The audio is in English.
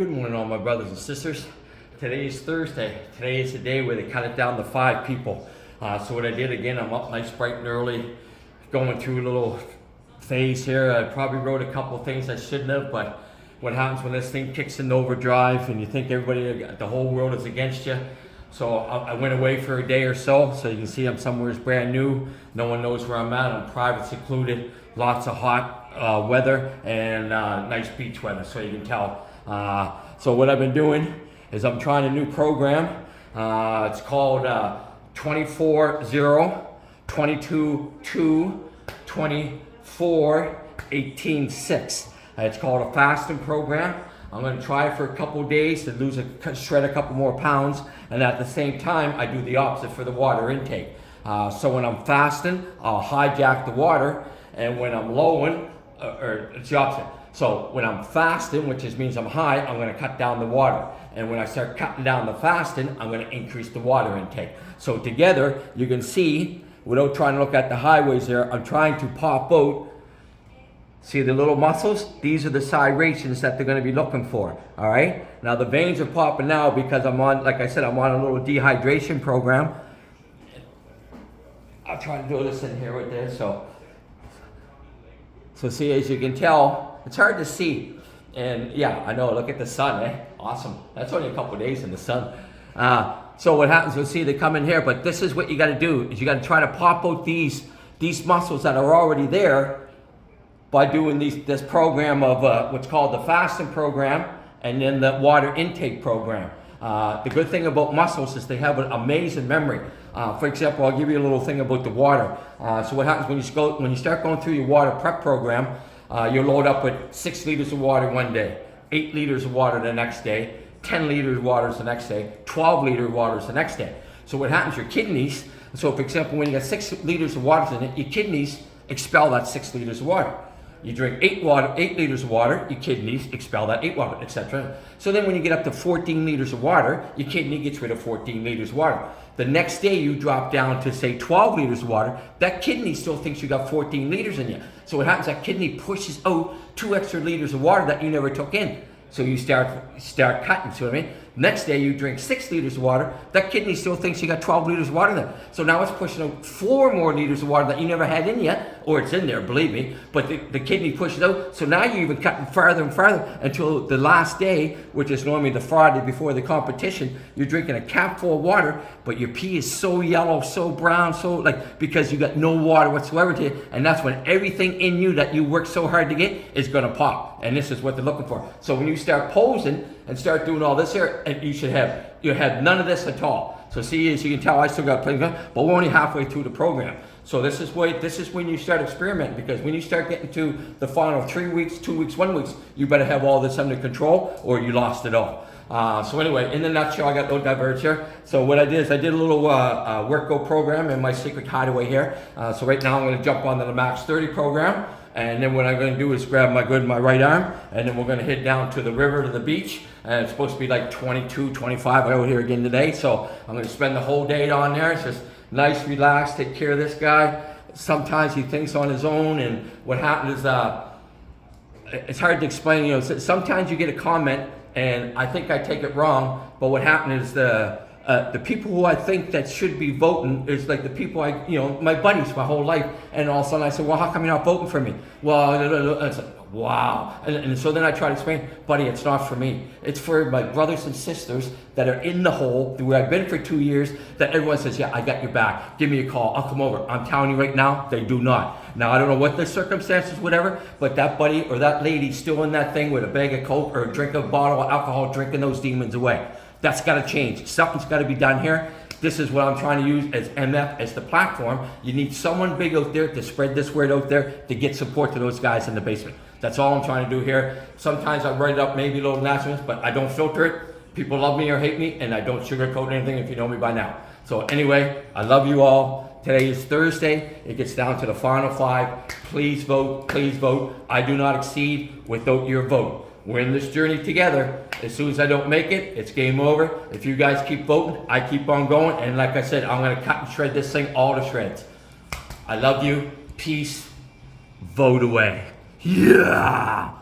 Good morning, all my brothers and sisters. Today is Thursday. Today is the day where they cut it down to 5 people. So what I did again, I'm up nice bright and early, going through a little phase here. I probably wrote a couple of things I shouldn't have, but what happens when this thing kicks into overdrive and you think everybody, the whole world is against you. So I went away for a day or so you can see I'm somewhere brand new. No one knows where I'm at. I'm private, secluded, lots of hot weather and nice beach weather, so you can tell. So what I've been doing is I'm trying a new program. It's called 24-0, 22-2, 24-18-6. It's called a fasting program. I'm going to try it for a couple days to shred a couple more pounds, and at the same time I do the opposite for the water intake. So when I'm fasting, I'll hijack the water, and when I'm lowing, or it's the opposite. So when I'm fasting, which means I'm high, I'm going to cut down the water. And when I start cutting down the fasting, I'm going to increase the water intake. So together, you can see, without trying to look at the highways there, I'm trying to pop out. See the little muscles? These are the gyrations that they're going to be looking for. All right? Now the veins are popping now because I'm on, like I said, I'm on a little dehydration program. I'll try to do this in here with this. So see, as you can tell, it's hard to see. And yeah, I know, look at the sun, eh? Awesome. That's only a couple of days in the sun. So what happens, you'll see they come in here, but this is what you got to do, is you got to try to pop out these muscles that are already there by doing this program of what's called the fasting program and then the water intake program. The good thing about muscles is they have an amazing memory. For example, I'll give you a little thing about the water. So what happens when you start going through your water prep program, you'll load up with 6 liters of water one day, 8 liters of water the next day, 10 liters of water the next day, 12 liters of water the next day. So what happens, your kidneys, so for example, when you got 6 liters of water in it, your kidneys expel that 6 liters of water. You drink 8 liters of water, your kidneys expel that 8 water, etc. So then when you get up to 14 liters of water, your kidney gets rid of 14 liters of water. The next day you drop down to say 12 liters of water, that kidney still thinks you got 14 liters in you. So what happens, that kidney pushes out 2 extra liters of water that you never took in. So you start cutting, see what I mean? Next day you drink 6 liters of water, that kidney still thinks you got 12 liters of water there. So now it's pushing out 4 more liters of water that you never had in yet, or it's in there, believe me, but the kidney pushes out. So now you're even cutting farther and farther until the last day, which is normally the Friday before the competition, you're drinking a cap full of water, but your pee is so yellow, so brown, because you got no water whatsoever to you, and that's when everything in you that you work so hard to get is gonna pop. And this is what they're looking for. So when you start posing and start doing all this here, and you have none of this at all. So see, as you can tell, I still got plenty, but we're only halfway through the program. So this is when you start experimenting, because when you start getting to the final 3 weeks, 2 weeks, 1 week, you better have all this under control or you lost it all. So anyway, in the nutshell, I got no diverge here. So what I did is I did a little work-go program in my secret hideaway here. So right now I'm going to jump onto the Max 30 program. And then what I'm going to do is grab my right arm, and then we're going to head down to the river, to the beach. And it's supposed to be like 22, 25 out here again today. So I'm going to spend the whole day on there. It's just nice, relaxed, take care of this guy. Sometimes he thinks on his own, and what happens is it's hard to explain. You know, sometimes you get a comment, and I think I take it wrong. But what happened is the people who I think that should be voting is like the people my buddies my whole life, and all of a sudden I said, well, how come you're not voting for me? Well, it's like, wow. And so then I try to explain, buddy, it's not for me. It's for my brothers and sisters that are in the hole, where I've been for 2 years, that everyone says, yeah, I got your back. Give me a call. I'll come over. I'm telling you right now, they do not. Now, I don't know what the circumstances, whatever, but that buddy or that lady still in that thing with a bag of Coke or a bottle of alcohol, drinking those demons away. That's got to change. Something's got to be done here. This is what I'm trying to use as MF, as the platform. You need someone big out there to spread this word out there to get support to those guys in the basement. That's all I'm trying to do here. Sometimes I write it up, maybe a little nastiness, but I don't filter it. People love me or hate me, and I don't sugarcoat anything if you know me by now. So anyway, I love you all. Today is Thursday. It gets down to the final 5. Please vote. Please vote. I do not exceed without your vote. We're in this journey together. As soon as I don't make it, it's game over. If you guys keep voting, I keep on going. And like I said, I'm going to cut and shred this thing all to shreds. I love you. Peace. Vote away. Yeah.